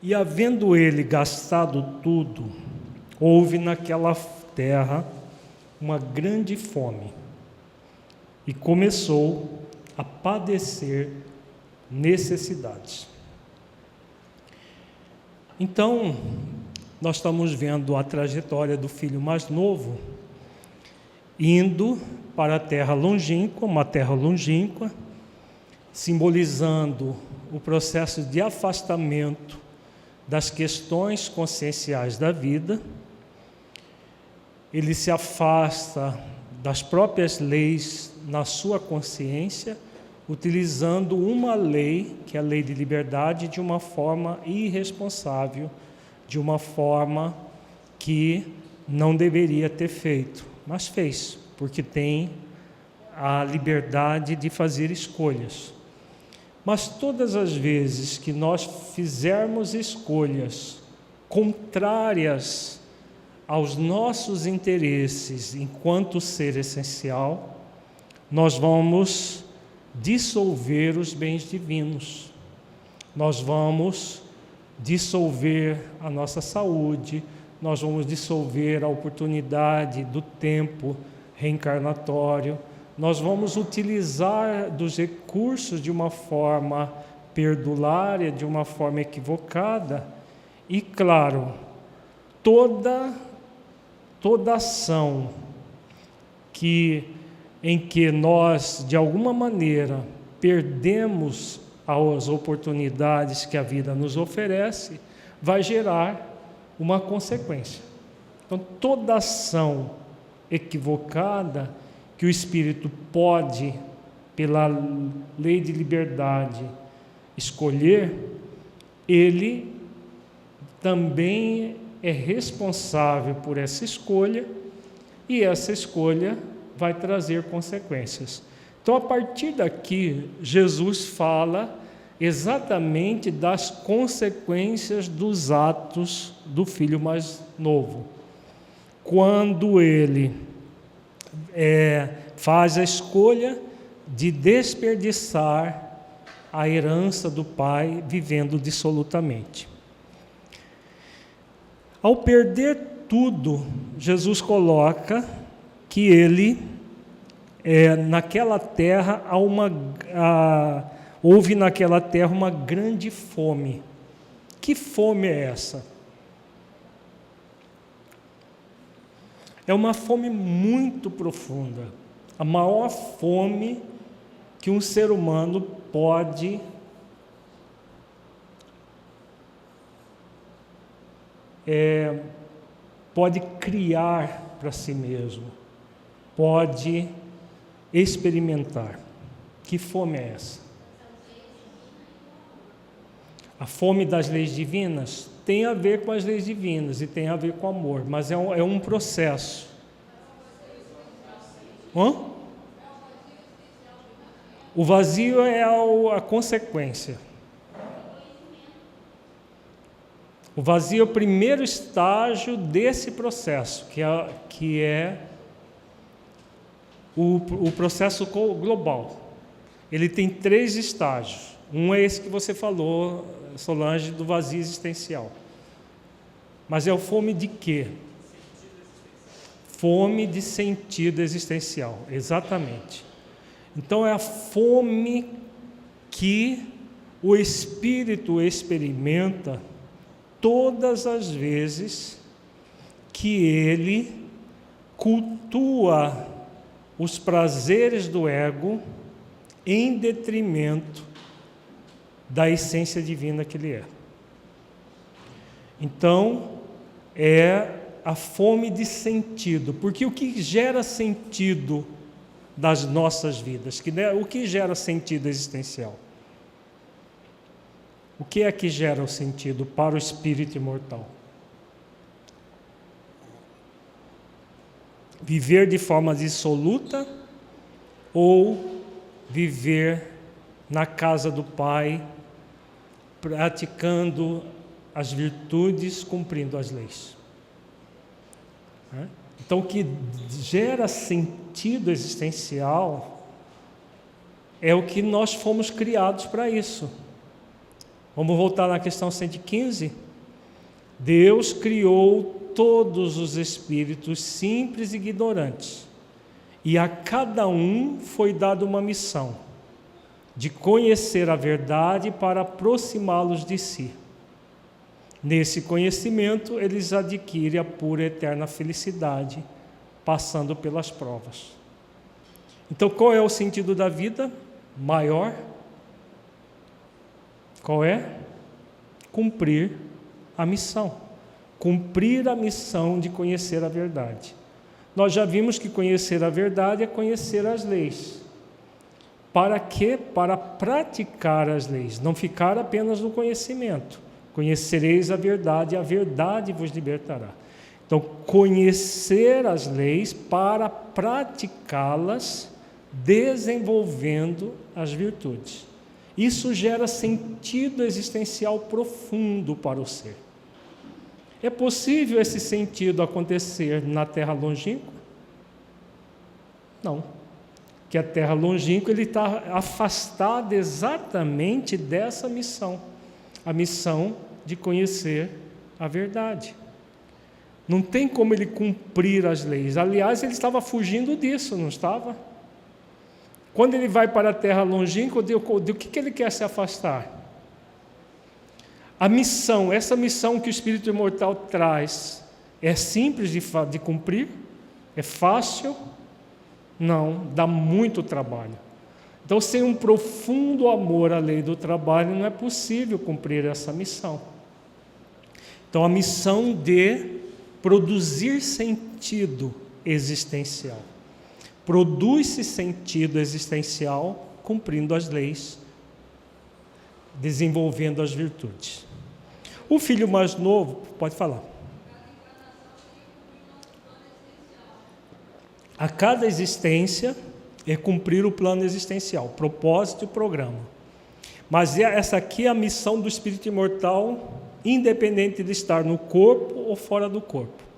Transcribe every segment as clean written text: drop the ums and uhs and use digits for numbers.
E havendo ele gastado tudo, houve naquela terra uma grande fome, e começou a padecer necessidades. Então, nós estamos vendo a trajetória do filho mais novo, indo para a terra longínqua, uma terra longínqua, simbolizando o processo de afastamento das questões conscienciais da vida. Ele se afasta das próprias leis na sua consciência, utilizando uma lei, que é a lei de liberdade, de uma forma irresponsável, de uma forma que não deveria ter feito, mas fez, porque tem a liberdade de fazer escolhas. Mas todas as vezes que nós fizermos escolhas contrárias aos nossos interesses enquanto ser essencial, nós vamos dissolver os bens divinos, nós vamos dissolver a nossa saúde, nós vamos dissolver a oportunidade do tempo reencarnatório, nós vamos utilizar dos recursos de uma forma perdulária, de uma forma equivocada, e claro, toda ação em que nós, de alguma maneira, perdemos as oportunidades que a vida nos oferece, vai gerar uma consequência. Então, toda ação equivocada que o espírito pode, pela lei de liberdade, escolher, ele também é responsável por essa escolha, e essa escolha vai trazer consequências. Então, a partir daqui, Jesus fala exatamente das consequências dos atos do filho mais novo. Quando ele faz a escolha de desperdiçar a herança do pai, vivendo dissolutamente. Ao perder tudo, Jesus coloca que ele, naquela terra, houve naquela terra uma grande fome. Que fome é essa? É uma fome muito profunda, a maior fome que um ser humano pode criar para si mesmo, pode experimentar. Que fome é essa? A fome das leis divinas tem a ver com as leis divinas e tem a ver com o amor, mas é um processo. O vazio é a consequência. O vazio é o primeiro estágio desse processo, que é o processo global. Ele tem 3 estágios. Um é esse que você falou, Solange, do vazio existencial. Mas é o fome de quê? Fome de sentido existencial, exatamente. Então é a fome que o espírito experimenta todas as vezes que ele cultua os prazeres do ego em detrimento da essência divina que ele é. Então, é a fome de sentido, porque o que gera sentido das nossas vidas, o que gera sentido existencial? O que é que gera o sentido para o espírito imortal? Viver de forma dissoluta ou viver na casa do Pai, praticando as virtudes, cumprindo as leis? Então, o que gera sentido existencial é o que nós fomos criados para isso. Vamos voltar na questão 115? Deus criou todos os espíritos simples e ignorantes, e a cada um foi dada uma missão de conhecer a verdade para aproximá-los de si. Nesse conhecimento, eles adquirem a pura e eterna felicidade, passando pelas provas. Então, qual é o sentido da vida maior? Qual é? Cumprir a missão. Cumprir a missão de conhecer a verdade. Nós já vimos que conhecer a verdade é conhecer as leis. Para quê? Para praticar as leis, não ficar apenas no conhecimento. Conhecereis a verdade vos libertará. Então, conhecer as leis para praticá-las, desenvolvendo as virtudes. Isso gera sentido existencial profundo para o ser. É possível esse sentido acontecer na Terra longínqua? Não. Que a Terra longínqua ele está afastado exatamente dessa missão. A missão de conhecer a verdade. Não tem como ele cumprir as leis. Aliás, ele estava fugindo disso, não estava? Quando ele vai para a Terra longínqua, do que ele quer se afastar? A missão, essa missão que o Espírito Imortal traz, é simples de cumprir? É fácil? Não, dá muito trabalho. Então, sem um profundo amor à lei do trabalho, não é possível cumprir essa missão. Então, a missão de produzir sentido existencial. Produz-se sentido existencial cumprindo as leis, desenvolvendo as virtudes. O filho mais novo, pode falar. A cada existência é cumprir o plano existencial, propósito e programa. Mas essa aqui é a missão do espírito imortal, independente de estar no corpo ou fora do corpo.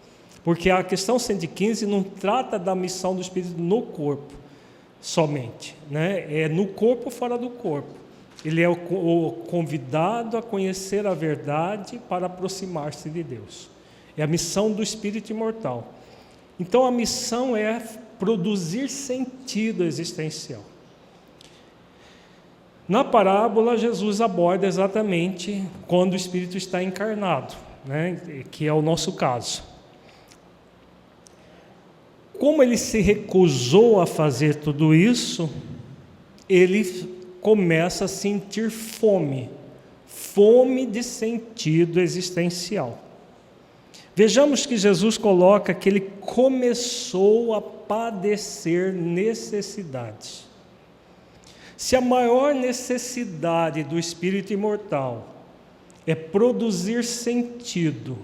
Porque a questão 115 não trata da missão do espírito no corpo somente, né? É no corpo ou fora do corpo. Ele é o convidado a conhecer a verdade para aproximar-se de Deus. É a missão do espírito imortal. Então a missão é produzir sentido existencial. Na parábola, Jesus aborda exatamente quando o espírito está encarnado, né? Que é o nosso caso. Como ele se recusou a fazer tudo isso, ele começa a sentir fome de sentido existencial. Vejamos que Jesus coloca que ele começou a padecer necessidades. Se a maior necessidade do espírito imortal é produzir sentido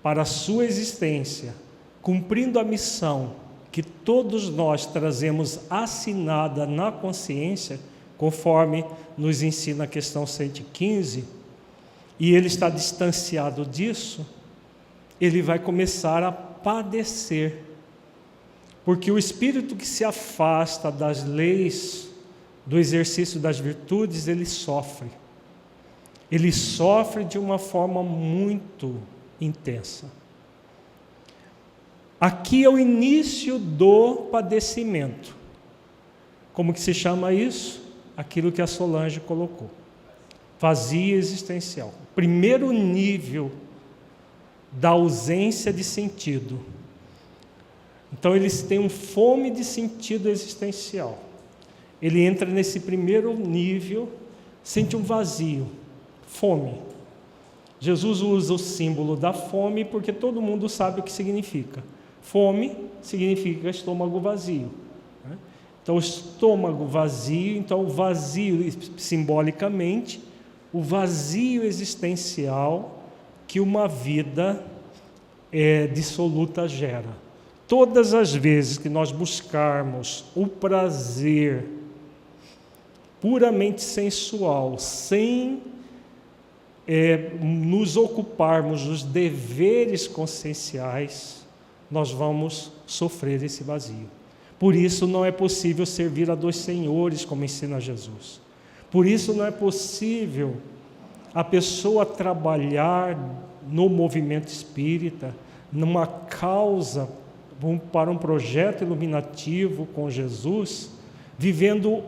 para a sua existência, cumprindo a missão que todos nós trazemos assinada na consciência, conforme nos ensina a questão 115, e ele está distanciado disso, ele vai começar a padecer, porque o espírito que se afasta das leis, do exercício das virtudes, ele sofre de uma forma muito intensa. Aqui é o início do padecimento. Como que se chama isso? Aquilo que a Solange colocou. Vazio existencial. Primeiro nível da ausência de sentido. Então eles têm fome de sentido existencial. Ele entra nesse primeiro nível, sente um vazio, fome. Jesus usa o símbolo da fome porque todo mundo sabe o que significa. Fome significa estômago vazio. Então, estômago vazio, então o vazio simbolicamente, o vazio existencial que uma vida dissoluta gera. Todas as vezes que nós buscarmos o prazer puramente sensual, sem nos ocuparmos dos deveres conscienciais, nós vamos sofrer esse vazio. Por isso não é possível servir a dois senhores, como ensina Jesus. Por isso não é possível a pessoa trabalhar no movimento espírita, numa causa, para um projeto iluminativo com Jesus, vivendo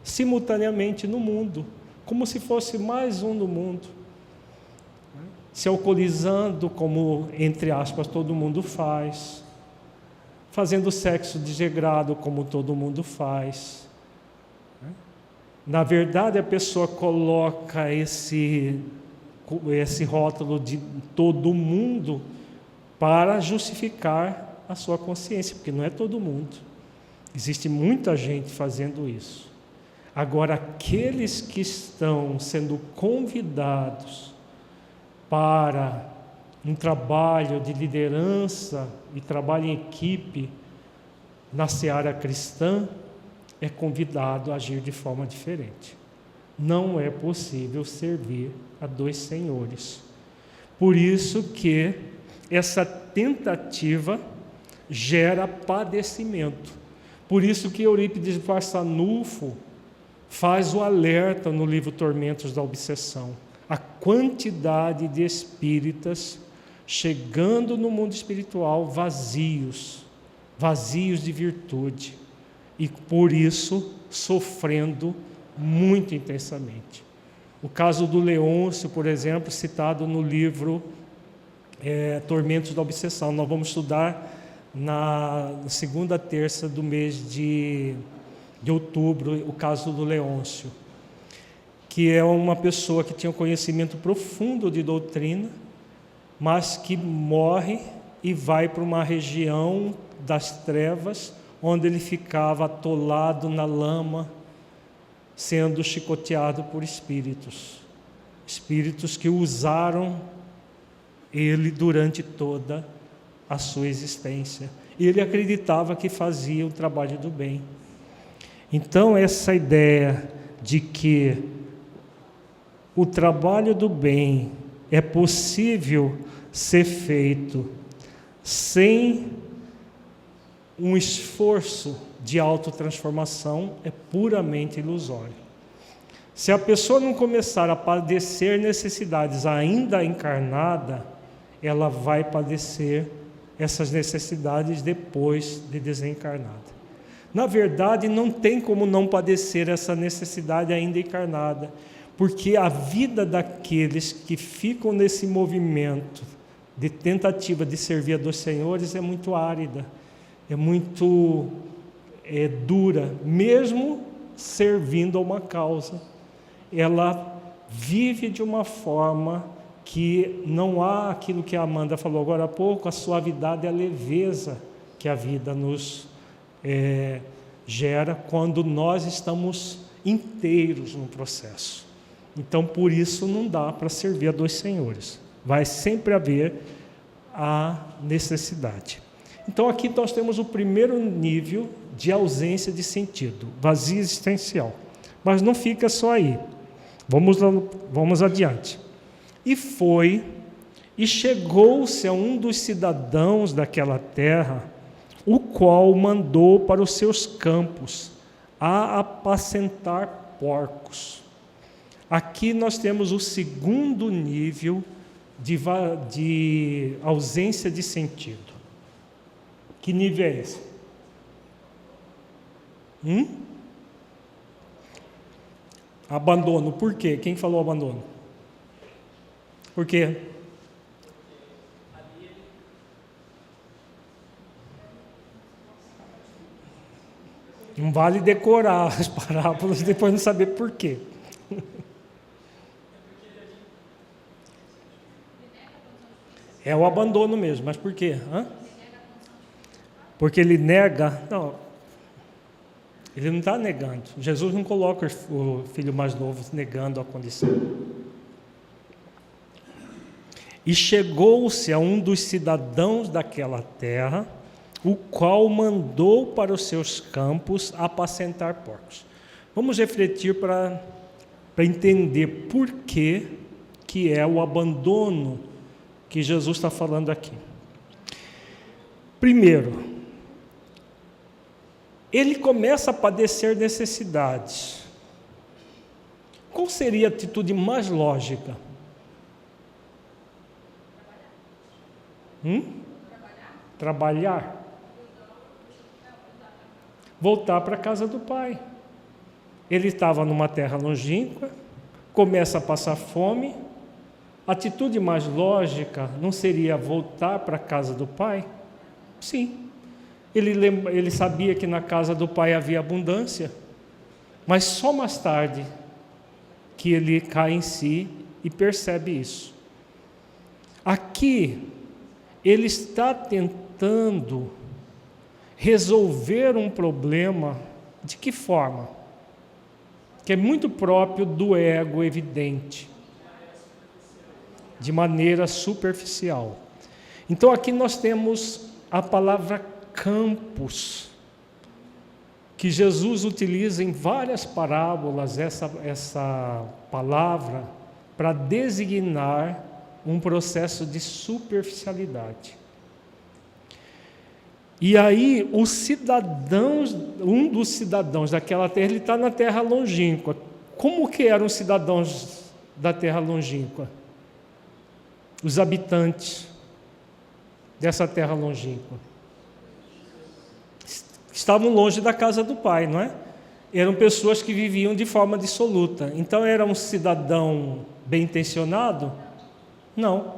simultaneamente no mundo, como se fosse mais um no mundo, se alcoolizando, como, entre aspas, todo mundo faz, fazendo sexo desregrado, como todo mundo faz. Na verdade, a pessoa coloca esse rótulo de todo mundo para justificar a sua consciência, porque não é todo mundo. Existe muita gente fazendo isso. Agora, aqueles que estão sendo convidados para um trabalho de liderança e trabalho em equipe na seara cristã, é convidado a agir de forma diferente. Não é possível servir a dois senhores. Por isso que essa tentativa gera padecimento. Por isso que Eurípides Barçanufo faz o alerta no livro Tormentos da Obsessão. A quantidade de espíritas chegando no mundo espiritual vazios de virtude, e por isso sofrendo muito intensamente. O caso do Leôncio, por exemplo, citado no livro Tormentos da Obsessão. Nós vamos estudar na segunda terça do mês de outubro o caso do Leôncio, que é uma pessoa que tinha um conhecimento profundo de doutrina, mas que morre e vai para uma região das trevas, onde ele ficava atolado na lama, sendo chicoteado por espíritos que usaram ele durante toda a sua existência. E ele acreditava que fazia o trabalho do bem. Então, essa ideia de que o trabalho do bem é possível ser feito sem um esforço de autotransformação é puramente ilusório. Se a pessoa não começar a padecer necessidades ainda encarnada, ela vai padecer essas necessidades depois de desencarnada. Na verdade, não tem como não padecer essa necessidade ainda encarnada, porque a vida daqueles que ficam nesse movimento de tentativa de servir a dois senhores é muito árida, é muito dura, mesmo servindo a uma causa. Ela vive de uma forma que não há aquilo que a Amanda falou agora há pouco, a suavidade e a leveza que a vida nos gera quando nós estamos inteiros no processo. Então, por isso não dá para servir a dois senhores. Vai sempre haver a necessidade. Então, aqui nós temos o primeiro nível de ausência de sentido, vazio existencial. Mas não fica só aí. Vamos adiante. E chegou-se a um dos cidadãos daquela terra, o qual mandou para os seus campos a apacentar porcos. Aqui nós temos o segundo nível de ausência de sentido. Que nível é esse? Abandono. Por quê? Quem falou abandono? Por quê? Não vale decorar as parábolas e depois não saber por quê. É o abandono mesmo, mas por quê? Porque ele nega. Não, ele não está negando. Jesus não coloca o filho mais novo negando a condição. E chegou-se a um dos cidadãos daquela terra, o qual mandou para os seus campos apacentar porcos. Vamos refletir para entender por que é o abandono que Jesus está falando aqui. Primeiro, ele começa a padecer necessidades. Qual seria a atitude mais lógica? Trabalhar. Voltar para a casa do pai. Ele estava numa terra longínqua, começa a passar fome. A atitude mais lógica não seria voltar para a casa do pai? Sim. Ele sabia que na casa do pai havia abundância, mas só mais tarde que ele cai em si e percebe isso. Aqui, ele está tentando resolver um problema. De que forma? Que é muito próprio do ego evidente, de maneira superficial. Então aqui nós temos a palavra campos, que Jesus utiliza em várias parábolas essa palavra para designar um processo de superficialidade. E aí um dos cidadãos daquela terra, ele está na terra longínqua. Como que eram os cidadãos da terra longínqua? Os habitantes dessa terra longínqua estavam longe da casa do pai, não é? Eram pessoas que viviam de forma dissoluta. Então era um cidadão bem intencionado? Não.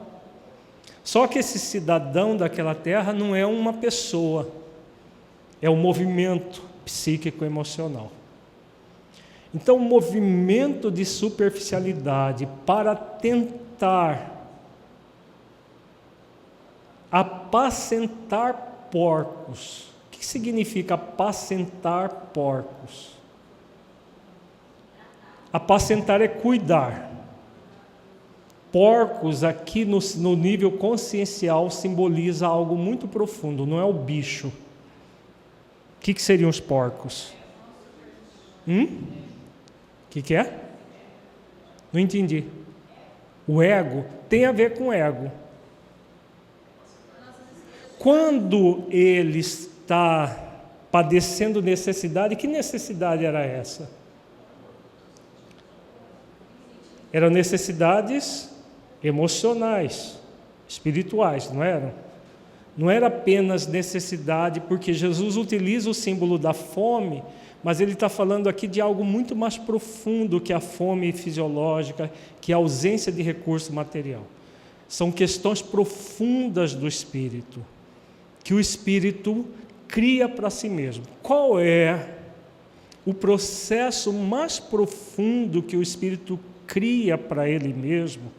Só que esse cidadão daquela terra não é uma pessoa, é um movimento psíquico-emocional. Então, um movimento de superficialidade para tentar apacentar porcos. O que significa apacentar porcos? Apacentar é cuidar. Porcos aqui no nível consciencial simboliza algo muito profundo, não é o bicho. O que seriam os porcos? Que é? Não entendi. O ego tem a ver com ego. Quando ele está padecendo necessidade, que necessidade era essa? Eram necessidades emocionais, espirituais, não eram? Não era apenas necessidade, porque Jesus utiliza o símbolo da fome, mas ele está falando aqui de algo muito mais profundo que a fome fisiológica, que a ausência de recurso material. São questões profundas do espírito, que o espírito cria para si mesmo. Qual é o processo mais profundo que o espírito cria para ele mesmo?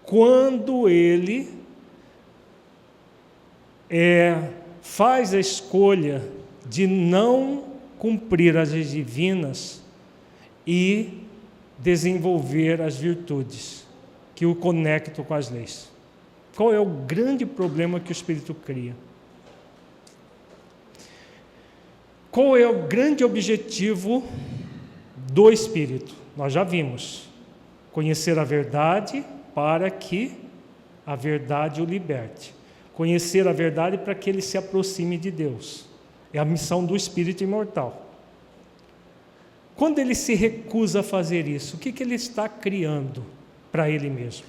Quando ele faz a escolha de não cumprir as leis divinas e desenvolver as virtudes que o conectam com as leis. Qual é o grande problema que o espírito cria? Qual é o grande objetivo do espírito? Nós já vimos. Conhecer a verdade para que a verdade o liberte. Conhecer a verdade para que ele se aproxime de Deus. É a missão do espírito imortal. Quando ele se recusa a fazer isso, o que ele está criando para ele mesmo?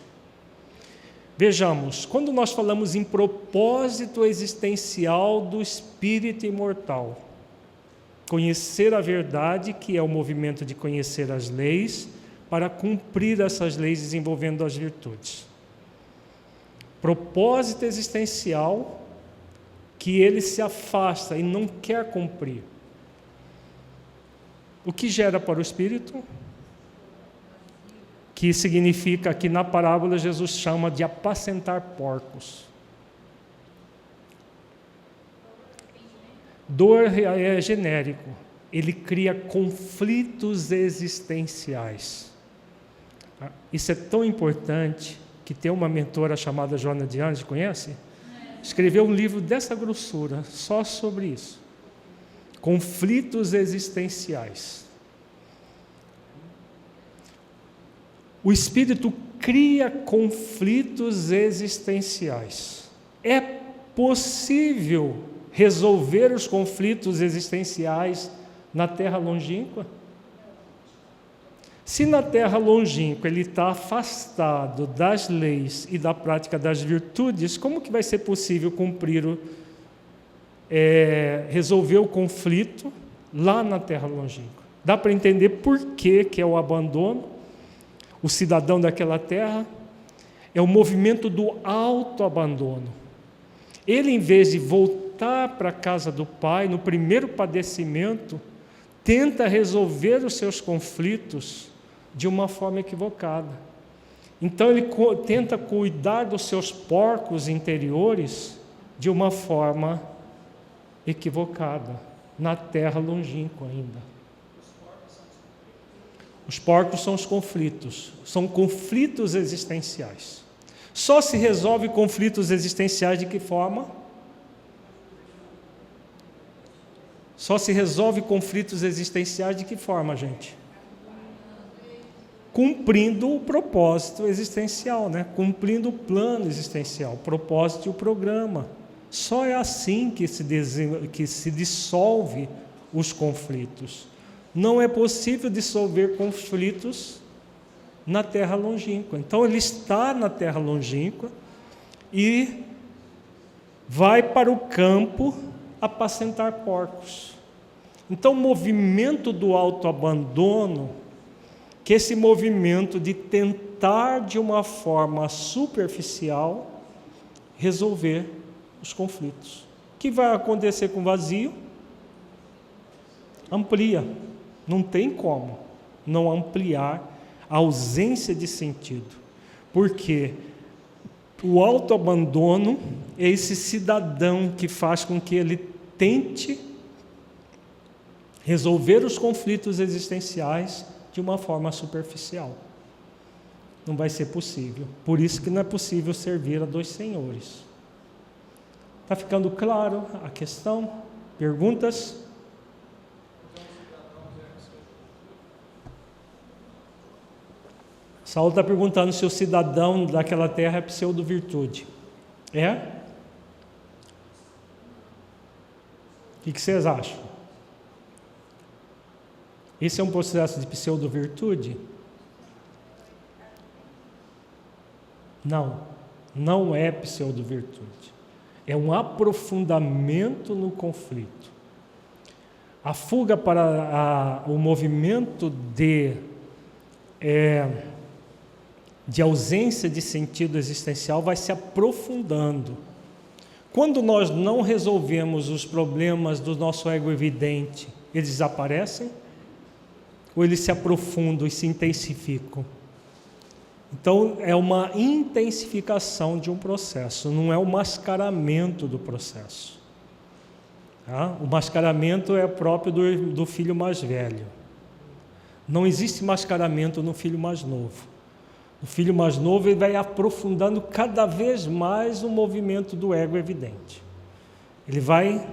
Vejamos, quando nós falamos em propósito existencial do espírito imortal, conhecer a verdade, que é o movimento de conhecer as leis, para cumprir essas leis desenvolvendo as virtudes. Propósito existencial que ele se afasta e não quer cumprir. O que gera para o espírito? Que significa que na parábola Jesus chama de apacentar porcos. Dor é genérico. Ele cria conflitos existenciais. Isso é tão importante que tem uma mentora chamada Joana de Anjos, conhece? Escreveu um livro dessa grossura, só sobre isso. Conflitos existenciais. O espírito cria conflitos existenciais. É possível resolver os conflitos existenciais na terra longínqua? Se na terra longínqua ele está afastado das leis e da prática das virtudes, como que vai ser possível resolver o conflito lá na terra longínqua? Dá para entender por que é o abandono? O cidadão daquela terra é o movimento do autoabandono. Ele, em vez de voltar para a casa do Pai, no primeiro padecimento, tenta resolver os seus conflitos de uma forma equivocada. Então ele tenta cuidar dos seus porcos interiores de uma forma equivocada, na terra longínqua ainda. Os porcos são os conflitos, são conflitos existenciais. Só se resolve conflitos existenciais de que forma? Só se resolve conflitos existenciais de que forma, gente? Cumprindo o propósito existencial, né? Cumprindo o plano existencial, o propósito e o programa. Só é assim que se dissolve os conflitos. Não é possível dissolver conflitos na terra longínqua. Então ele está na terra longínqua e vai para o campo apacentar porcos. Então o movimento do autoabandono, que esse movimento de tentar de uma forma superficial resolver os conflitos. O que vai acontecer com o vazio? Amplia. Não tem como não ampliar a ausência de sentido. Porque o autoabandono é esse cidadão que faz com que ele tente resolver os conflitos existenciais de uma forma superficial. Não vai ser possível. Por isso que não é possível servir a dois senhores. Está ficando claro a questão? Perguntas? Saulo está perguntando se o cidadão daquela terra é pseudo-virtude. É? O que vocês acham? Esse é um processo de pseudo-virtude? Não, não é pseudo-virtude. É um aprofundamento no conflito. A fuga para o movimento de ausência de sentido existencial vai se aprofundando. Quando nós não resolvemos os problemas do nosso ego evidente, eles desaparecem? Ou eles se aprofundam e se intensificam? Então, é uma intensificação de um processo, não é o mascaramento do processo. Tá? O mascaramento é próprio do filho mais velho. Não existe mascaramento no filho mais novo. O filho mais novo ele vai aprofundando cada vez mais o movimento do ego evidente. Ele vai...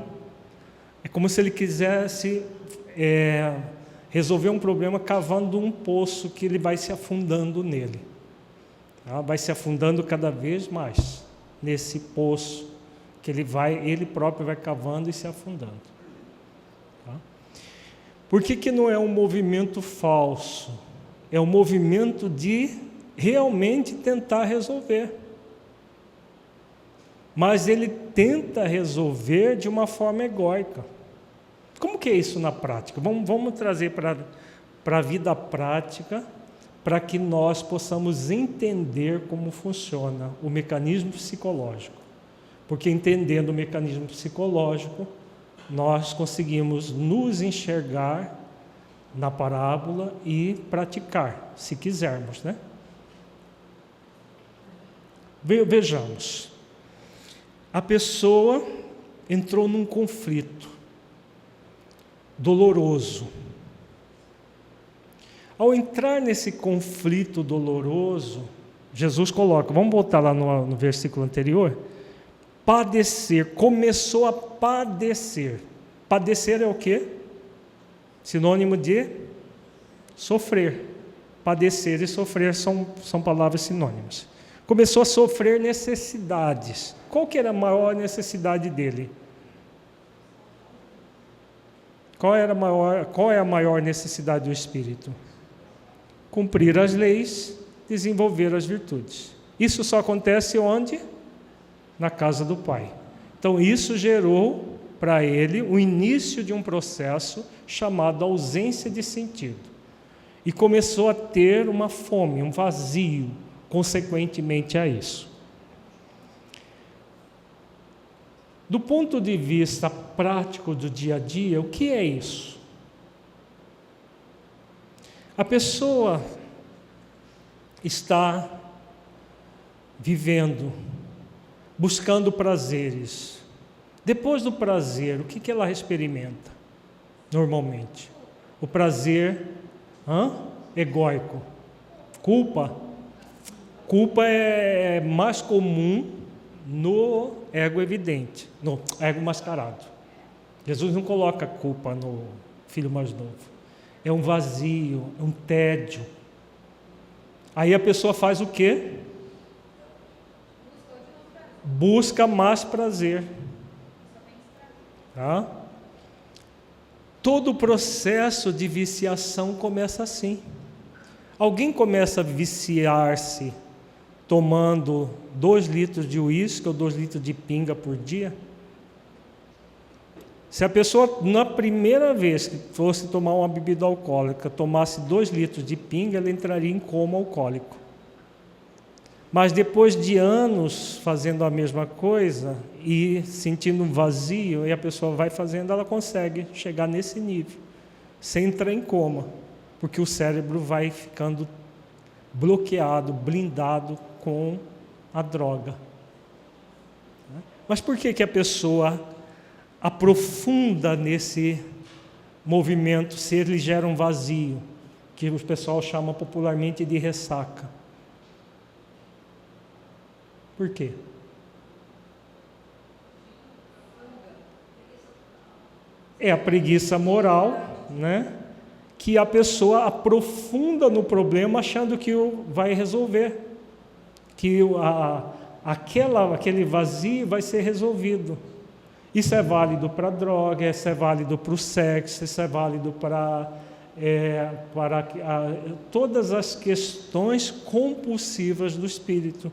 É como se ele quisesse resolver um problema cavando um poço que ele vai se afundando nele. Tá? Vai se afundando cada vez mais nesse poço que ele próprio vai cavando e se afundando. Tá? Por que não é um movimento falso? É um movimento de realmente tentar resolver. Mas ele tenta resolver de uma forma egóica. Como que é isso na prática? Vamos trazer para a vida prática, para que nós possamos entender como funciona o mecanismo psicológico. Porque entendendo o mecanismo psicológico, nós conseguimos nos enxergar na parábola e praticar, se quisermos, né? Vejamos, a pessoa entrou num conflito doloroso. Ao entrar nesse conflito doloroso, Jesus coloca, vamos voltar lá no versículo anterior, padecer, começou a padecer. Padecer é o quê? Sinônimo de sofrer. Padecer e sofrer são palavras sinônimas. Começou a sofrer necessidades. Qual que era a maior necessidade dele? Qual é a maior necessidade do espírito? cumprir as leis, desenvolver as virtudes. Isso só acontece onde? Na casa do Pai. Então isso gerou para ele o início de um processo chamado ausência de sentido. E começou a ter uma fome, um vazio, consequentemente a isso. Do ponto de vista prático do dia a dia, o que é isso? A pessoa está vivendo, buscando prazeres. Depois do prazer, o que ela experimenta normalmente? O prazer egóico. Culpa. Culpa é mais comum no ego evidente, no ego mascarado. Jesus não coloca culpa no filho mais novo. É um vazio, é um tédio. Aí a pessoa faz o quê? Busca mais prazer. Tá? Todo o processo de viciação começa assim. Alguém começa a viciar-se tomando 2 litros de uísque ou 2 litros de pinga por dia? Se a pessoa, na primeira vez que fosse tomar uma bebida alcoólica, tomasse 2 litros de pinga, ela entraria em coma alcoólico. Mas depois de anos fazendo a mesma coisa e sentindo um vazio, e a pessoa vai fazendo, ela consegue chegar nesse nível, sem entrar em coma, porque o cérebro vai ficando bloqueado, blindado com a droga. Mas por que a pessoa aprofunda nesse movimento se ele gera um vazio, que o pessoal chama popularmente de ressaca? Por quê? É a preguiça moral, né? Que a pessoa aprofunda no problema achando que vai resolver, que aquele vazio vai ser resolvido. Isso é válido para a droga, isso é válido para o sexo, isso é válido para todas as questões compulsivas do espírito.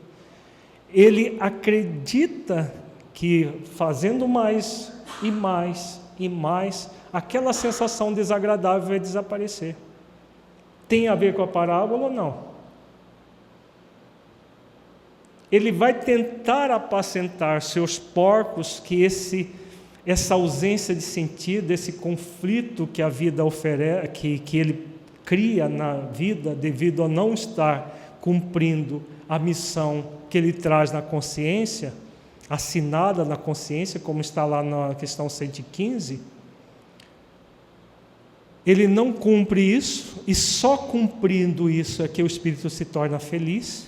Ele acredita que fazendo mais e mais e mais, aquela sensação desagradável vai desaparecer. Tem a ver com a parábola ou não? Ele vai tentar apacentar seus porcos, que essa ausência de sentido, esse conflito que a vida oferece, que ele cria na vida devido a não estar cumprindo a missão que ele traz na consciência, assinada na consciência, como está lá na questão 115, ele não cumpre isso, e só cumprindo isso é que o espírito se torna feliz.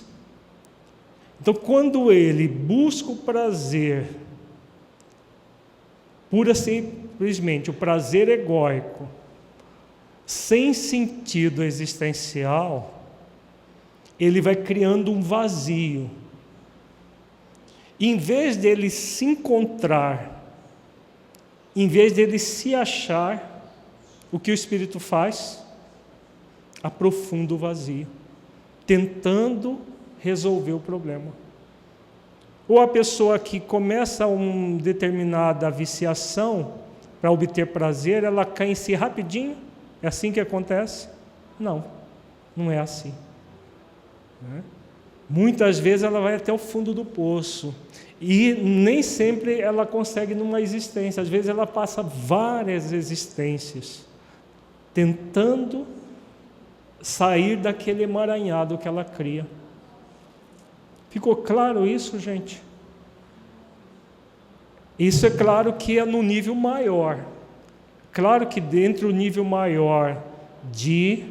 Então, quando ele busca o prazer, pura e simplesmente o prazer egóico, sem sentido existencial, ele vai criando um vazio. Em vez dele se encontrar, em vez dele se achar, o que o espírito faz? Aprofunda o vazio, tentando resolver o problema. Ou a pessoa que começa uma determinada viciação para obter prazer, ela cai em si rapidinho? É assim que acontece? Não, não é assim. Muitas vezes ela vai até o fundo do poço e nem sempre ela consegue numa existência. Às vezes ela passa várias existências tentando sair daquele emaranhado que ela cria. Ficou claro isso, gente? Isso é claro que é no nível maior. Claro que dentro do nível maior de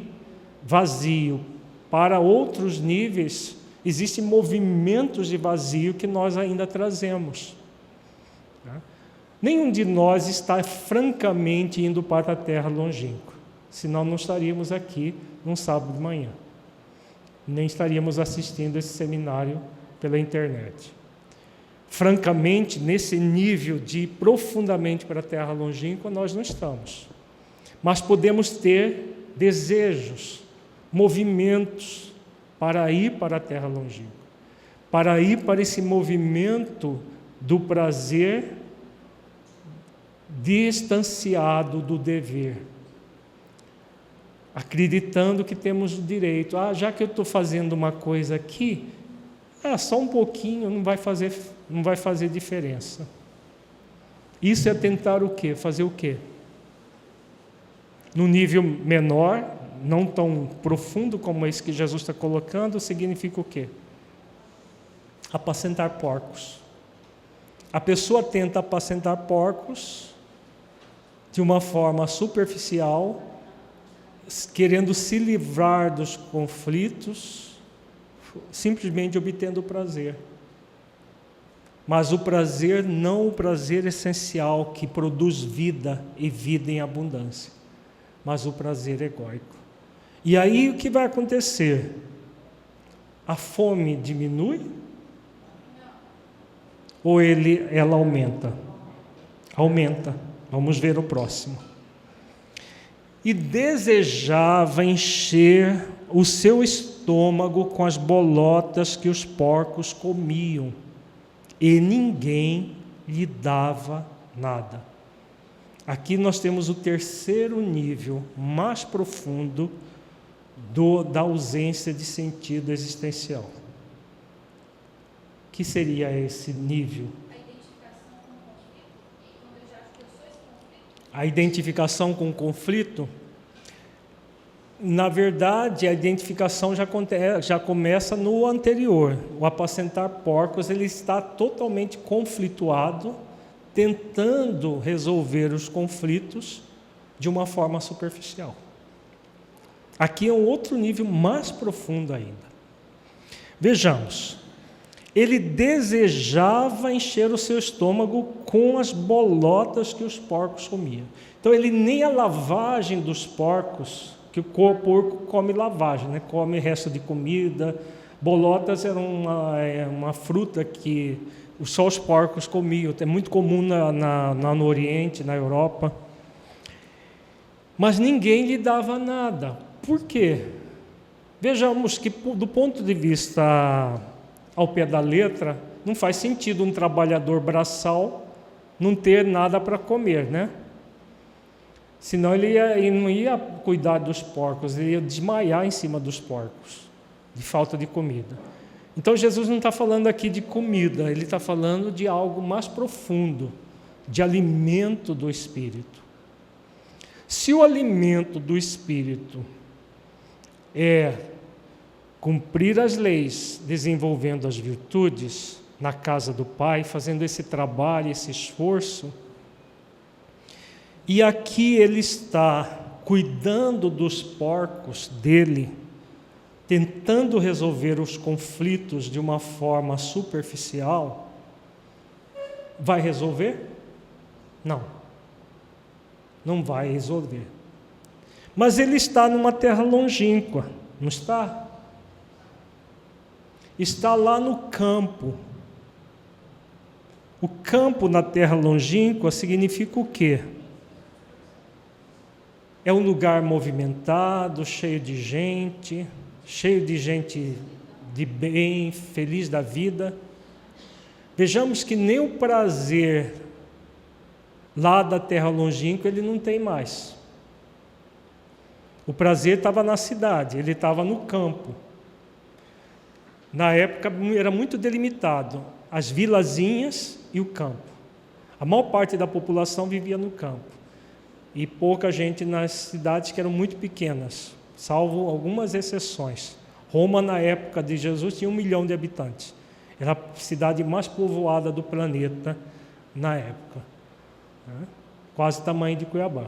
vazio para outros níveis, existem movimentos de vazio que nós ainda trazemos. Nenhum de nós está francamente indo para a terra longínqua, senão não estaríamos aqui num sábado de manhã, nem estaríamos assistindo esse seminário pela internet. Francamente, nesse nível de ir profundamente para a terra longínqua, nós não estamos. Mas podemos ter desejos, movimentos para ir para a terra longínqua, para ir para esse movimento do prazer distanciado do dever, acreditando que temos o direito. Já que eu estou fazendo uma coisa aqui, só um pouquinho, não vai fazer diferença. Isso é tentar o quê? Fazer o quê? No nível menor, não tão profundo como esse que Jesus está colocando, significa o quê? Apacentar porcos. A pessoa tenta apacentar porcos de uma forma superficial, querendo se livrar dos conflitos, simplesmente obtendo prazer. Mas o prazer, não o prazer essencial que produz vida e vida em abundância, mas o prazer egóico. E aí o que vai acontecer? A fome diminui? Ou ela aumenta? Aumenta. Vamos ver o próximo. E desejava encher o seu estômago com as bolotas que os porcos comiam, e ninguém lhe dava nada. Aqui nós temos o terceiro nível mais profundo da ausência de sentido existencial. O que seria esse nível? A identificação com o conflito? Na verdade, a identificação já começa no anterior. O apacentar porcos, ele está totalmente conflituado, tentando resolver os conflitos de uma forma superficial. Aqui é um outro nível mais profundo ainda. Vejamos. Ele desejava encher o seu estômago com as bolotas que os porcos comiam. Então, ele nem a lavagem dos porcos, que o porco come lavagem, né? Come resto de comida. Bolotas eram uma fruta que só os porcos comiam. É muito comum no Oriente, na Europa. Mas ninguém lhe dava nada. Por quê? Vejamos que, do ponto de vista ao pé da letra, não faz sentido um trabalhador braçal não ter nada para comer, né? Senão ele não ia cuidar dos porcos, ele ia desmaiar em cima dos porcos, de falta de comida. Então Jesus não está falando aqui de comida, ele está falando de algo mais profundo, de alimento do Espírito. Se o alimento do Espírito é cumprir as leis, desenvolvendo as virtudes na casa do Pai, fazendo esse trabalho, esse esforço, e aqui ele está cuidando dos porcos dele, tentando resolver os conflitos de uma forma superficial, vai resolver? Não. Não vai resolver. Mas ele está numa terra longínqua, não está? Está lá no campo. O campo na terra longínqua significa o quê? É um lugar movimentado, cheio de gente de bem, feliz da vida. Vejamos que nem o prazer lá da terra longínqua ele não tem mais. O prazer estava na cidade, ele estava no campo. Na época era muito delimitado, as vilazinhas e o campo. A maior parte da população vivia no campo. E pouca gente nas cidades que eram muito pequenas, salvo algumas exceções. Roma, na época de Jesus, tinha 1 milhão de habitantes. Era a cidade mais povoada do planeta na época. Quase o tamanho de Cuiabá.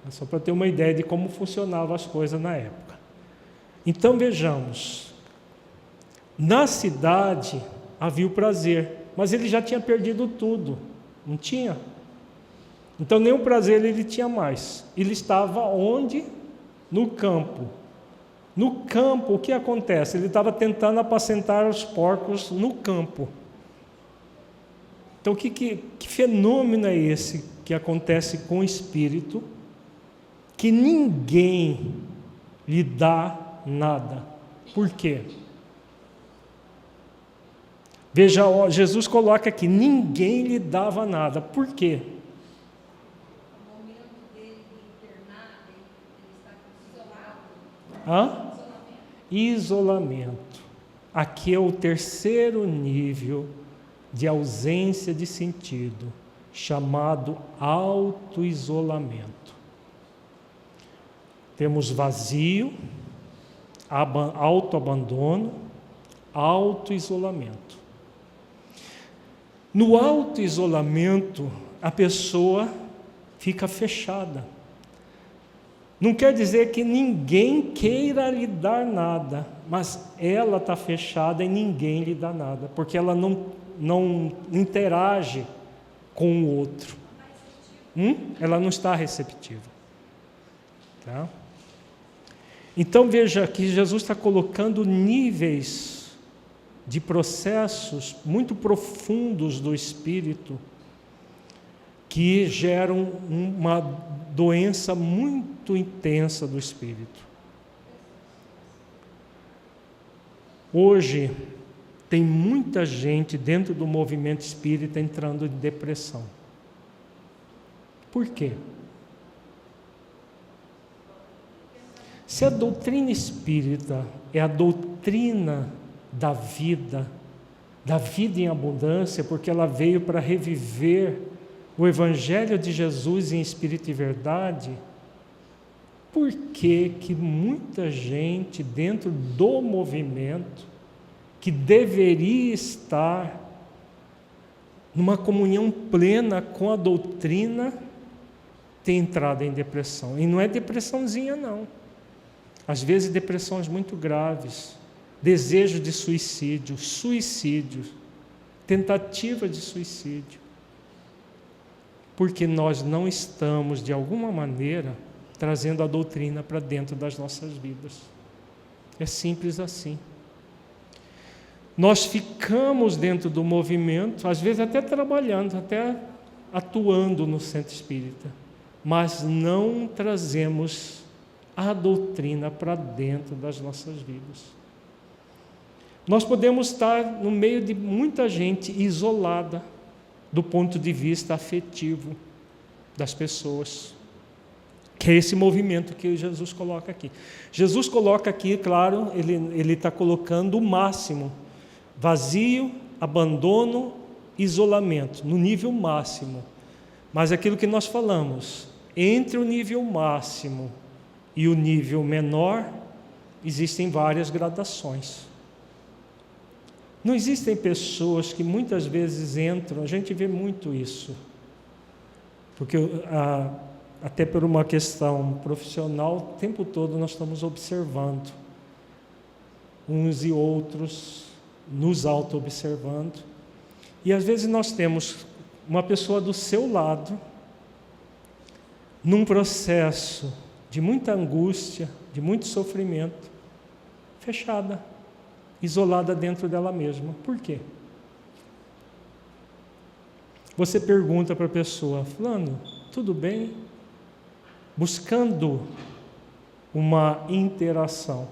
Só para ter uma ideia de como funcionavam as coisas na época. Então, vejamos. Na cidade havia o prazer, mas ele já tinha perdido tudo. Não tinha? Então, nem o prazer ele tinha mais. Ele estava onde? No campo. No campo, o que acontece? Ele estava tentando apacentar os porcos no campo. Então, que fenômeno é esse que acontece com o Espírito, que ninguém lhe dá nada. Por quê? Veja, Jesus coloca aqui, ninguém lhe dava nada. Por quê? No momento dele de internar, ele está isolado. Hã? Isolamento. Aqui é o terceiro nível de ausência de sentido, chamado autoisolamento. Temos vazio, autoabandono, autoisolamento. No autoisolamento, a pessoa fica fechada. Não quer dizer que ninguém queira lhe dar nada, mas ela está fechada e ninguém lhe dá nada, porque ela não interage com o outro. Ela não está receptiva. Tá? Então veja que Jesus está colocando níveis de processos muito profundos do espírito que geram uma doença muito intensa do espírito. Hoje tem muita gente dentro do movimento espírita entrando em depressão. Por quê? Se a doutrina espírita é a doutrina da vida em abundância, porque ela veio para reviver o Evangelho de Jesus em espírito e verdade, por que que muita gente dentro do movimento, que deveria estar numa comunhão plena com a doutrina, tem entrado em depressão? E não é depressãozinha, não. Às vezes depressões muito graves, desejo de suicídio, tentativa de suicídio. Porque nós não estamos, de alguma maneira, trazendo a doutrina para dentro das nossas vidas. É simples assim. Nós ficamos dentro do movimento, às vezes até trabalhando, até atuando no centro espírita, mas não trazemos a doutrina para dentro das nossas vidas. Nós podemos estar no meio de muita gente isolada do ponto de vista afetivo das pessoas, que é esse movimento que Jesus coloca aqui. Jesus coloca aqui, claro, ele está colocando o máximo: vazio, abandono, isolamento, no nível máximo. Mas aquilo que nós falamos, entre o nível máximo e o nível menor, existem várias gradações. Não existem pessoas que muitas vezes entram, a gente vê muito isso, porque até por uma questão profissional, o tempo todo nós estamos observando uns e outros, nos auto-observando, e às vezes nós temos uma pessoa do seu lado, num processo de muita angústia, de muito sofrimento, fechada, isolada dentro dela mesma. Por quê? Você pergunta para a pessoa: fulano, tudo bem? Buscando uma interação.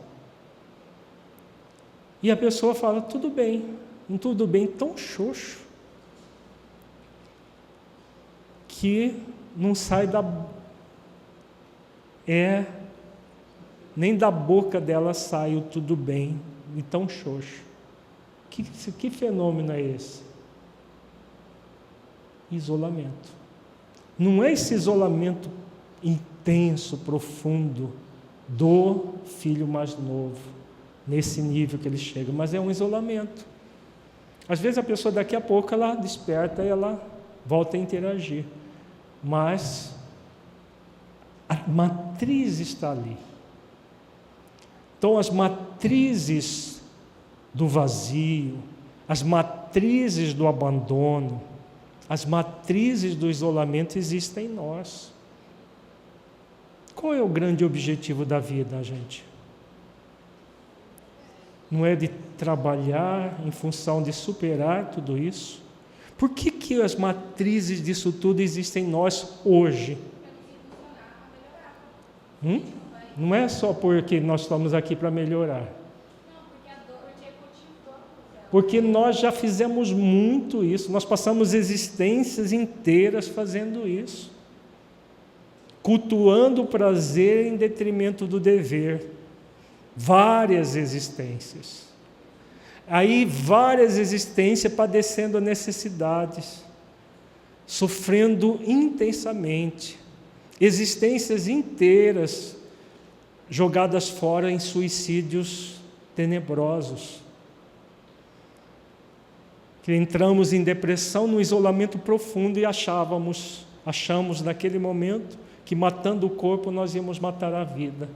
E a pessoa fala: tudo bem. Um tudo bem tão xoxo que não sai nem da boca dela sai o tudo bem, e tão xoxo. Que fenômeno é esse? Isolamento. Não é esse isolamento intenso, profundo do filho mais novo, nesse nível que ele chega, mas é um isolamento. Às vezes a pessoa daqui a pouco ela desperta e ela volta a interagir, mas a matriz está ali. Então as matrizes do vazio, as matrizes do abandono, as matrizes do isolamento existem em nós. Qual é o grande objetivo da vida, gente? Não é de trabalhar em função de superar tudo isso? Por que as matrizes disso tudo existem em nós hoje? Não é só porque nós estamos aqui para melhorar. Não, porque a dor te cultivando. Porque nós já fizemos muito isso, nós passamos existências inteiras fazendo isso. Cultuando o prazer em detrimento do dever. Várias existências. Aí várias existências padecendo necessidades, sofrendo intensamente. Existências inteiras jogadas fora em suicídios tenebrosos. Que entramos em depressão, no isolamento profundo e achamos naquele momento que matando o corpo nós íamos matar a vida.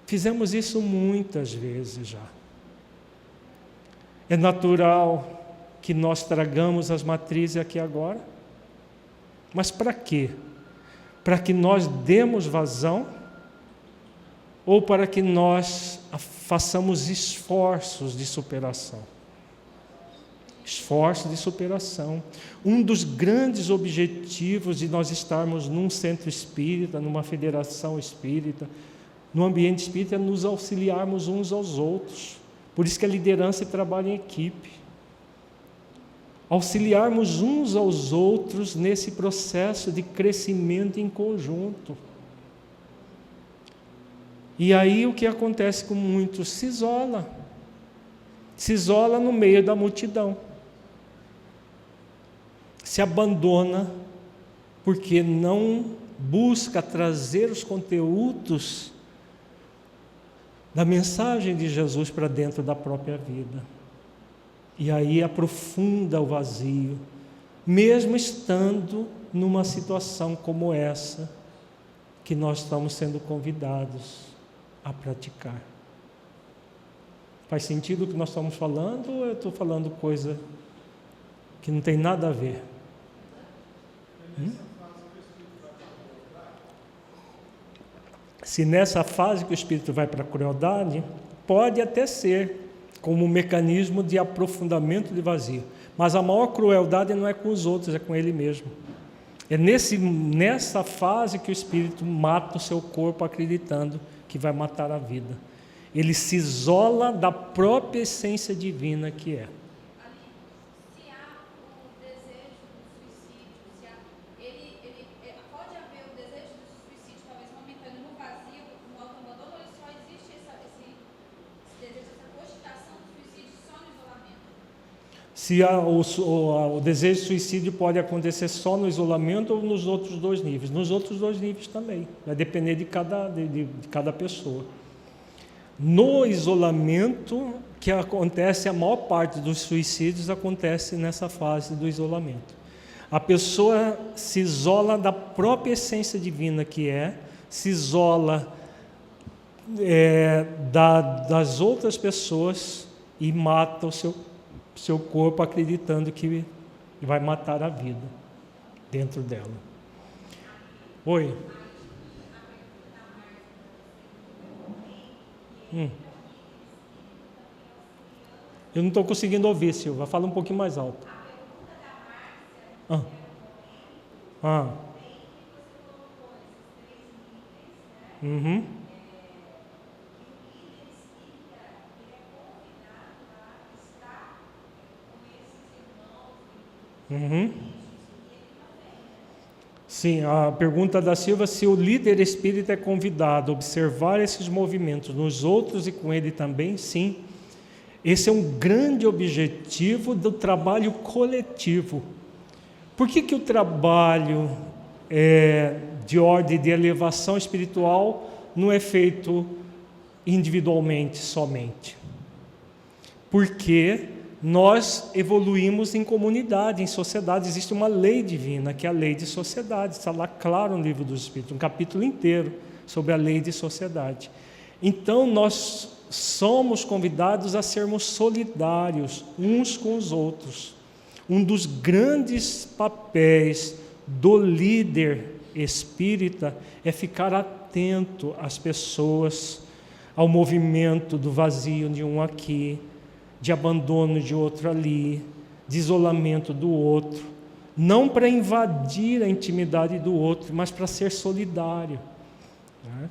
Fizemos isso muitas vezes já. É natural que nós tragamos as matrizes aqui agora. Mas para quê? Para que nós demos vazão ou para que nós façamos esforços de superação? Esforços de superação. Um dos grandes objetivos de nós estarmos num centro espírita, numa federação espírita, no ambiente espírita, é nos auxiliarmos uns aos outros. Por isso que a liderança trabalha em equipe. Auxiliarmos uns aos outros nesse processo de crescimento em conjunto. E aí o que acontece com muitos? Se isola. Se isola no meio da multidão. Se abandona porque não busca trazer os conteúdos da mensagem de Jesus para dentro da própria vida. E aí aprofunda o vazio, mesmo estando numa situação como essa, que nós estamos sendo convidados a praticar. Faz sentido o que nós estamos falando ou eu estou falando coisa que não tem nada a ver? Se nessa fase que o espírito vai para a crueldade, pode até ser como um mecanismo de aprofundamento de vazio. Mas a maior crueldade não é com os outros, é com ele mesmo. É nessa fase que o espírito mata o seu corpo acreditando que vai matar a vida. Ele se isola da própria essência divina que é. Se há o desejo do suicídio, pode haver o desejo do suicídio, talvez momentâneo, no vazio, no autoabandono, ou só existe esse desejo, essa cogitação do suicídio só no isolamento? Se o desejo de suicídio pode acontecer só no isolamento ou nos outros dois níveis? Nos outros dois níveis também. Vai depender de cada pessoa. No isolamento, que acontece, a maior parte dos suicídios acontece nessa fase do isolamento. A pessoa se isola da própria essência divina que é, se isola das outras pessoas e mata o seu corpo acreditando que vai matar a vida dentro dela. Oi? Eu não estou conseguindo ouvir, Silva. Fala um pouquinho mais alto. Uhum. Uhum. Sim, a pergunta da Silva, se o líder espírita é convidado a observar esses movimentos nos outros e com ele também, sim. Esse é um grande objetivo do trabalho coletivo. Por que o trabalho de ordem de elevação espiritual não é feito individualmente somente? Porque nós evoluímos em comunidade, em sociedade. Existe uma lei divina, que é a lei de sociedade. Está lá claro no Livro dos Espíritos, um capítulo inteiro sobre a lei de sociedade. Então, nós somos convidados a sermos solidários uns com os outros. Um dos grandes papéis do líder espírita é ficar atento às pessoas, ao movimento do vazio de um aqui, de abandono de outro ali, de isolamento do outro, não para invadir a intimidade do outro, mas para ser solidário, né?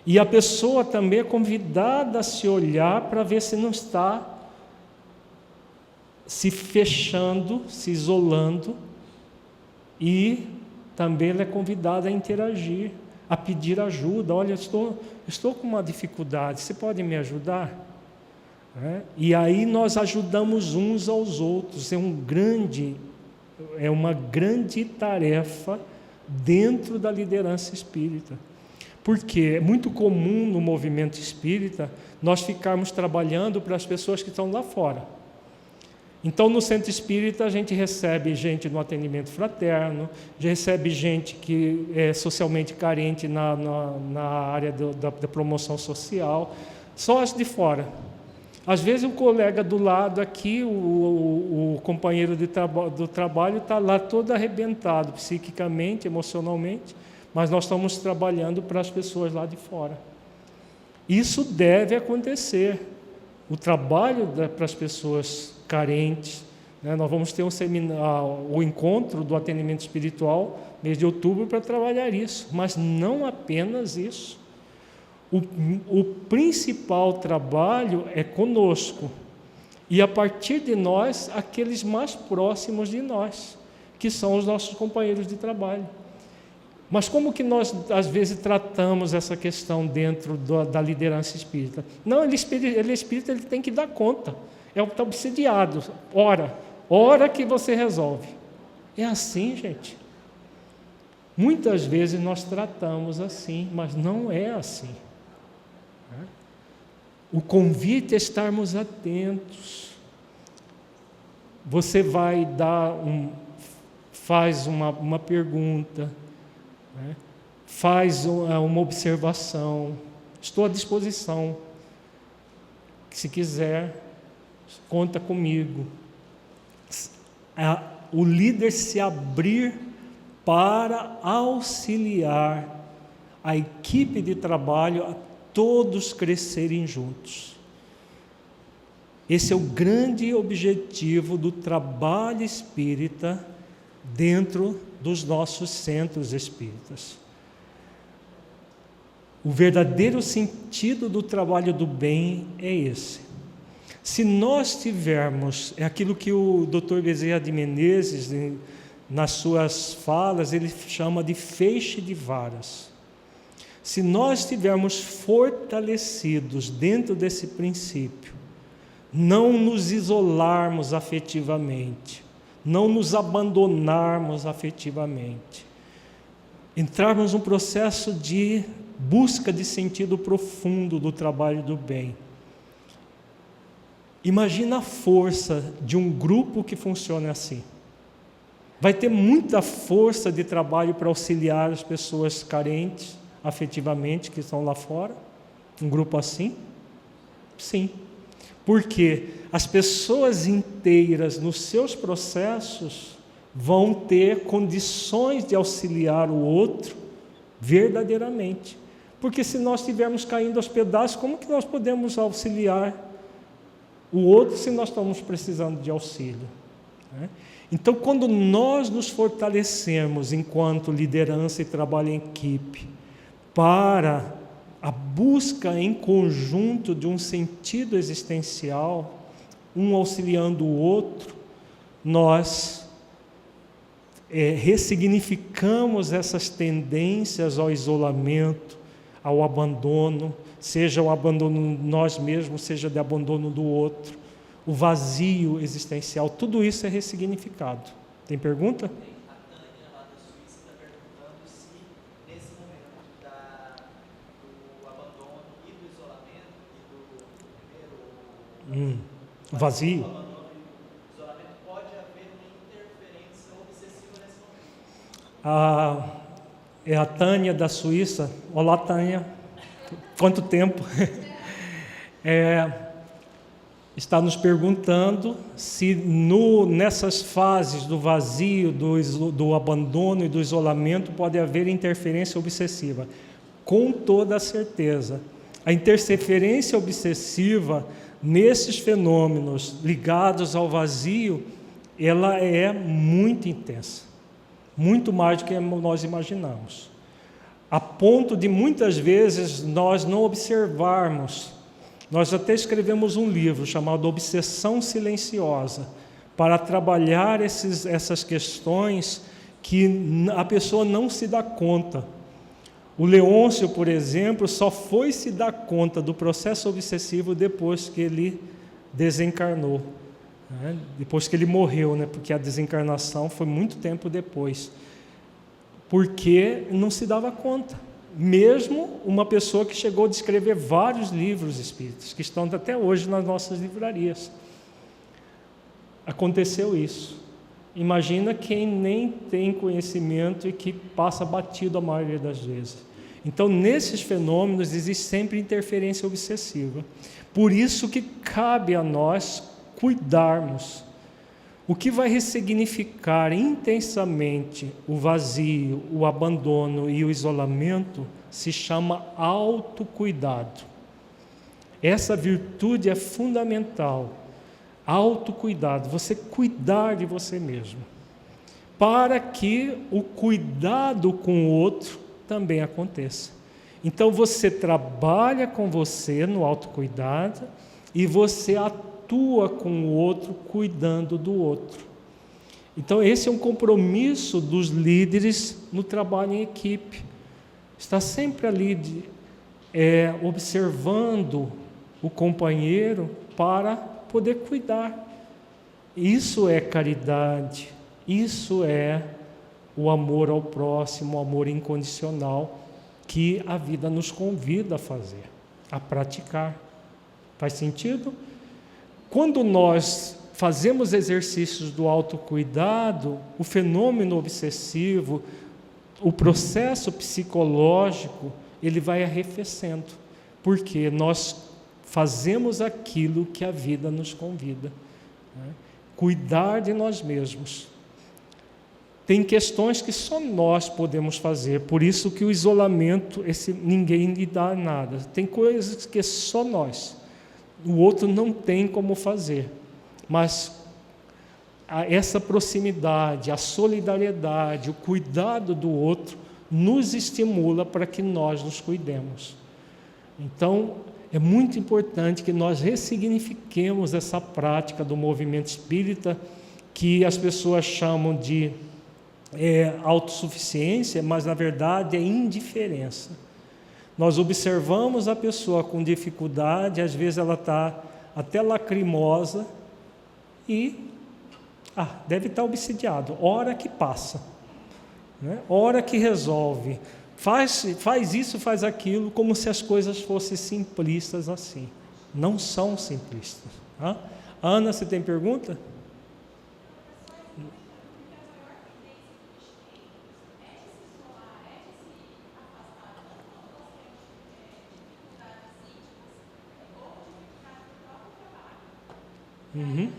E a pessoa também é convidada a se olhar para ver se não está se fechando, se isolando, e também ela é convidada a interagir, a pedir ajuda. Olha, estou com uma dificuldade, você pode me ajudar? E aí nós ajudamos uns aos outros. É uma grande tarefa dentro da liderança espírita. Porque é muito comum no movimento espírita nós ficarmos trabalhando para as pessoas que estão lá fora. Então, no centro espírita, a gente recebe gente no atendimento fraterno, já recebe gente que é socialmente carente na área da promoção social, só as de fora. Às vezes o colega do lado aqui, o companheiro do trabalho, está lá todo arrebentado, psiquicamente, emocionalmente, mas nós estamos trabalhando para as pessoas lá de fora. Isso deve acontecer. O trabalho para as pessoas carentes, né? Nós vamos ter o encontro do atendimento espiritual, mês de outubro, para trabalhar isso, mas não apenas isso. O principal trabalho é conosco, e a partir de nós, aqueles mais próximos de nós, que são os nossos companheiros de trabalho. Mas como que nós, às vezes, tratamos essa questão dentro da liderança espírita? Não, ele é espírita, ele tem que dar conta. Está obsidiado. Ora que você resolve. É assim, gente. Muitas vezes nós tratamos assim, mas não é assim. O convite é estarmos atentos. Você vai faz uma pergunta, faz uma observação. Estou à disposição. Se quiser, conta comigo. O líder se abrir para auxiliar a equipe de trabalho a todos crescerem juntos. Esse é o grande objetivo do trabalho espírita dentro dos nossos centros espíritas. O verdadeiro sentido do trabalho do bem é esse. Se nós tivermos, é aquilo que o Dr. Bezerra de Menezes, nas suas falas, ele chama de feixe de varas. Se nós estivermos fortalecidos dentro desse princípio, não nos isolarmos afetivamente, não nos abandonarmos afetivamente, entrarmos num processo de busca de sentido profundo do trabalho do bem. Imagina a força de um grupo que funciona assim. Vai ter muita força de trabalho para auxiliar as pessoas carentes afetivamente que estão lá fora? Um grupo assim? Sim. Porque as pessoas inteiras nos seus processos vão ter condições de auxiliar o outro verdadeiramente. Porque se nós estivermos caindo aos pedaços, como que nós podemos auxiliar o outro se nós estamos precisando de auxílio? Então, quando nós nos fortalecemos enquanto liderança e trabalho em equipe para a busca em conjunto de um sentido existencial, um auxiliando o outro, nós ressignificamos essas tendências ao isolamento, ao abandono, seja o abandono de nós mesmos, seja de abandono do outro, o vazio existencial, tudo isso é ressignificado. Tem pergunta? A Tânia, lá da Suíça, está perguntando se, nesse momento do abandono e do isolamento, e do primeiro... Vazio? O abandono e o isolamento, pode haver uma interferência obsessiva nesse momento. É a Tânia da Suíça. Olá, Tânia. Quanto tempo? Está nos perguntando se nessas fases do vazio, do abandono e do isolamento pode haver interferência obsessiva. Com toda a certeza. A interferência obsessiva nesses fenômenos ligados ao vazio, ela é muito intensa. Muito mais do que nós imaginamos. a ponto de muitas vezes nós não observarmos. Nós até escrevemos um livro chamado Obsessão Silenciosa, para trabalhar essas questões que a pessoa não se dá conta. O Leôncio, por exemplo, só foi se dar conta do processo obsessivo depois que ele desencarnou, né? Depois que ele morreu, né? Porque a desencarnação foi muito tempo depois, porque não se dava conta. Mesmo uma pessoa que chegou a escrever vários livros espíritas, que estão até hoje nas nossas livrarias. Aconteceu isso. Imagina quem nem tem conhecimento e que passa batido a maioria das vezes. Então, nesses fenômenos, existe sempre interferência obsessiva. Por isso que cabe a nós cuidarmos. O que vai ressignificar intensamente o vazio, o abandono e o isolamento se chama autocuidado. Essa virtude é fundamental. Autocuidado, você cuidar de você mesmo, para que o cuidado com o outro também aconteça. Então você trabalha com você no autocuidado e você atua com o outro cuidando do outro. Então esse é um compromisso dos líderes no trabalho em equipe. Está sempre ali observando o companheiro para poder cuidar. Isso é caridade, isso é o amor ao próximo, o amor incondicional que a vida nos convida a fazer, a praticar. Faz sentido? Quando nós fazemos exercícios do autocuidado, o fenômeno obsessivo, o processo psicológico, ele vai arrefecendo, porque nós fazemos aquilo que a vida nos convida, né? Cuidar de nós mesmos. Tem questões que só nós podemos fazer, por isso que o isolamento, ninguém lhe dá nada. Tem coisas que só nós, o outro não tem como fazer, mas essa proximidade, a solidariedade, o cuidado do outro, nos estimula para que nós nos cuidemos. Então, é muito importante que nós ressignifiquemos essa prática do movimento espírita, que as pessoas chamam de autossuficiência, mas na verdade é indiferença. Nós observamos a pessoa com dificuldade, às vezes ela está até lacrimosa e deve estar obsidiado, hora que passa, né? Hora que resolve. Faz isso, faz aquilo, como se as coisas fossem simplistas assim. Não são simplistas. Tá? Ana, você tem pergunta? Uhum.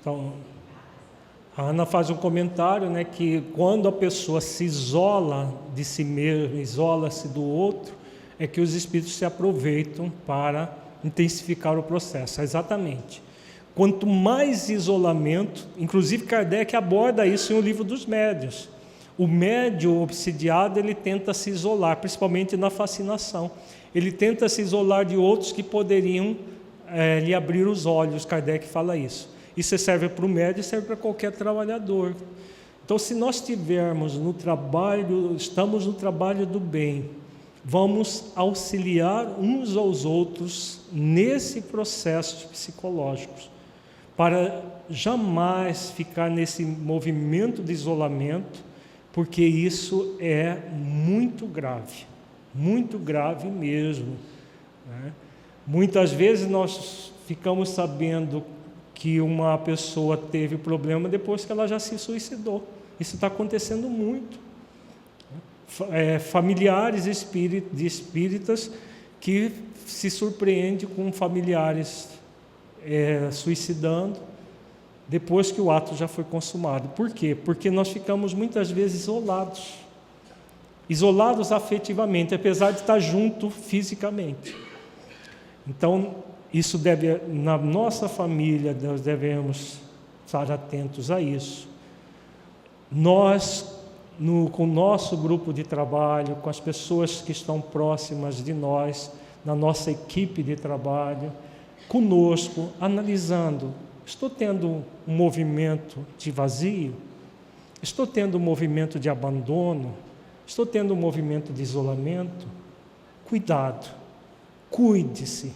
Então, a Ana faz um comentário, né, que quando a pessoa se isola de si mesma, isola-se do outro, é que os espíritos se aproveitam para intensificar o processo. Exatamente. Quanto mais isolamento, inclusive Kardec aborda isso em O Livro dos Médiuns. O médium obsidiado, ele tenta se isolar, principalmente na fascinação. Ele tenta se isolar de outros que poderiam lhe abrir os olhos. Kardec fala isso. Isso serve para o médium e serve para qualquer trabalhador. Então, se nós estivermos no trabalho, estamos no trabalho do bem, vamos auxiliar uns aos outros nesse processo psicológico, para jamais ficar nesse movimento de isolamento, porque isso é muito grave mesmo, né? Muitas vezes nós ficamos sabendo que uma pessoa teve problema depois que ela já se suicidou. Isso está acontecendo muito. Familiares de espíritas que se surpreendem com familiares suicidando depois que o ato já foi consumado. Por quê? Porque nós ficamos muitas vezes isolados afetivamente, apesar de estar junto fisicamente. Então, isso na nossa família, nós devemos estar atentos a isso. Nós, com o nosso grupo de trabalho, com as pessoas que estão próximas de nós, na nossa equipe de trabalho, conosco, analisando, estou tendo um movimento de vazio? Estou tendo um movimento de abandono? Estou tendo um movimento de isolamento? Cuidado, cuide-se.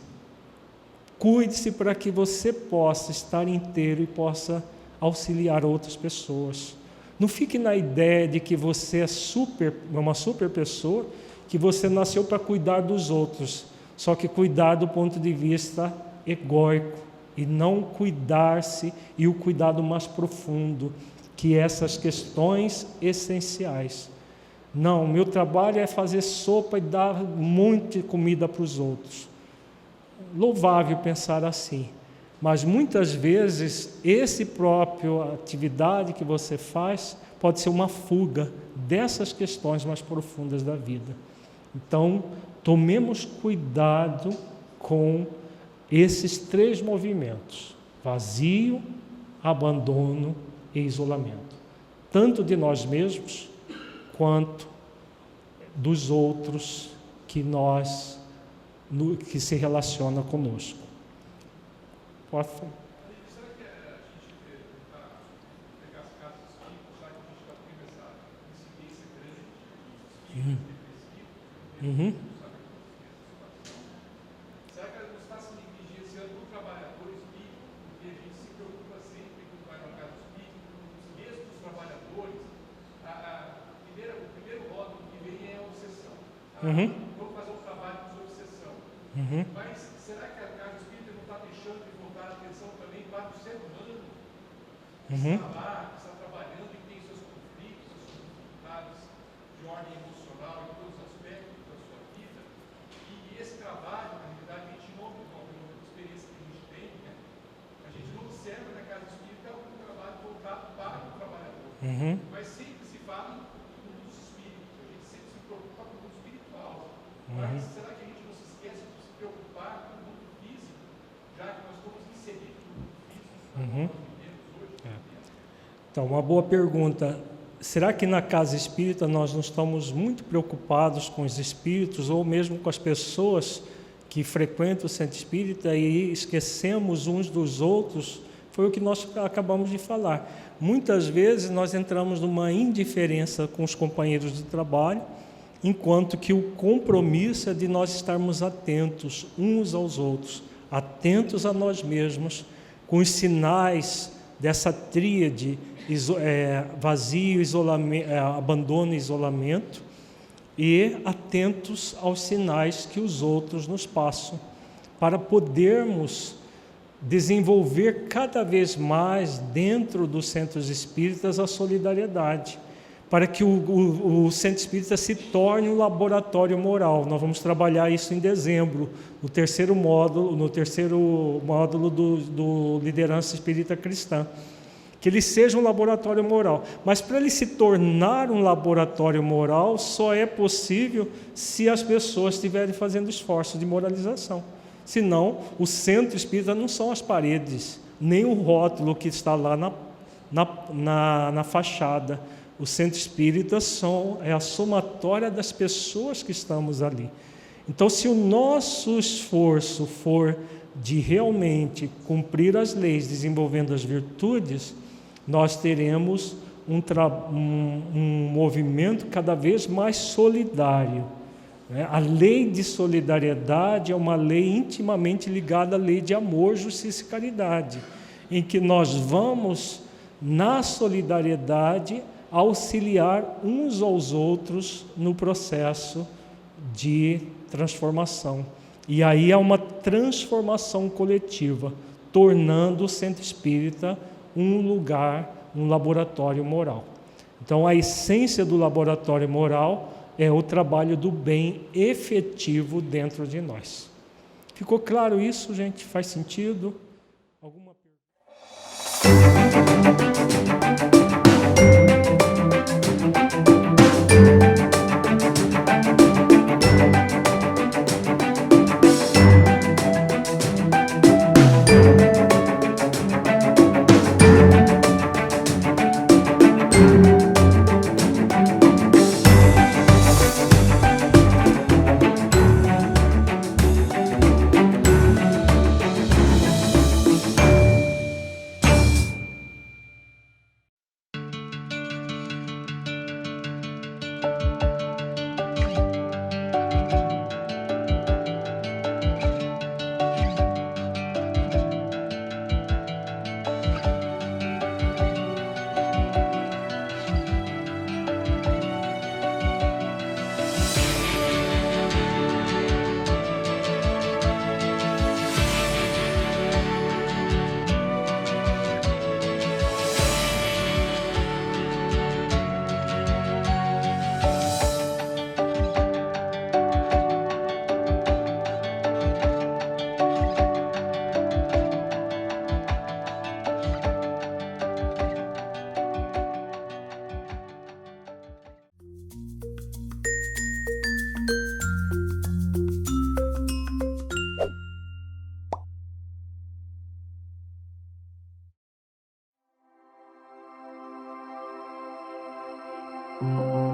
Cuide-se para que você possa estar inteiro e possa auxiliar outras pessoas. Não fique na ideia de que você é uma super pessoa, que você nasceu para cuidar dos outros, só que cuidar do ponto de vista egóico, e não cuidar-se e o cuidado mais profundo, que é essas questões essenciais. Não, meu trabalho é fazer sopa e dar muita comida para os outros. Louvável pensar assim, mas muitas vezes esse próprio atividade que você faz pode ser uma fuga dessas questões mais profundas da vida. Então, tomemos cuidado com esses 3 movimentos: vazio, abandono e isolamento, tanto de nós mesmos quanto dos outros que se relaciona conosco. Pode falar. Será que a gente tentar pegar as casas espíritas, já que a gente está tendo essa incidência grande de espírito depressivo, será que ela não está se negligenciando o trabalhador espírita? Porque a gente se preocupa sempre quando vai na casa espírita, os mesmos trabalhadores. O primeiro rótulo que vem é a obsessão. Vamos fazer um trabalho de obsessão. Mas será que a casa espírita não está deixando de voltar a atenção também para o ser humano que está lá, que está trabalhando e tem seus conflitos, suas dificuldades de ordem emocional em todos os aspectos da sua vida? E esse trabalho, na realidade, a gente não, pela experiência que a gente tem, né? A gente não observa na casa espírita um trabalho voltado para o trabalhador. Mas sempre se fala no mundo dos espíritos, a gente sempre se preocupa com o mundo espiritual. Mas será que a gente não se esquece de se preocupar com o mundo físico, já que nós estamos inseridos no mundo físico que nós vivemos hoje? Então, uma boa pergunta. Será que na casa espírita nós não estamos muito preocupados com os espíritos ou mesmo com as pessoas que frequentam o centro espírita e esquecemos uns dos outros? Foi o que nós acabamos de falar. Muitas vezes nós entramos numa indiferença com os companheiros de trabalho, enquanto que o compromisso é de nós estarmos atentos uns aos outros, atentos a nós mesmos, com os sinais dessa tríade, vazio, abandono e isolamento, e atentos aos sinais que os outros nos passam, para podermos desenvolver cada vez mais dentro dos centros espíritas a solidariedade, para que o centro espírita se torne um laboratório moral. Nós vamos trabalhar isso em dezembro, no terceiro módulo do Liderança Espírita Cristã, que ele seja um laboratório moral. Mas para ele se tornar um laboratório moral, só é possível se as pessoas estiverem fazendo esforço de moralização. Senão, o centro espírita não são as paredes, nem o rótulo que está lá na fachada. O centro espírita é a somatória das pessoas que estamos ali. Então, se o nosso esforço for de realmente cumprir as leis, desenvolvendo as virtudes, nós teremos um movimento cada vez mais solidário. A lei de solidariedade é uma lei intimamente ligada à lei de amor, justiça e caridade, em que nós vamos, na solidariedade, auxiliar uns aos outros no processo de transformação. E aí é uma transformação coletiva, tornando o centro espírita um lugar, um laboratório moral. Então, a essência do laboratório moral é o trabalho do bem efetivo dentro de nós. Ficou claro isso, gente? Faz sentido? Alguma pergunta? Amém.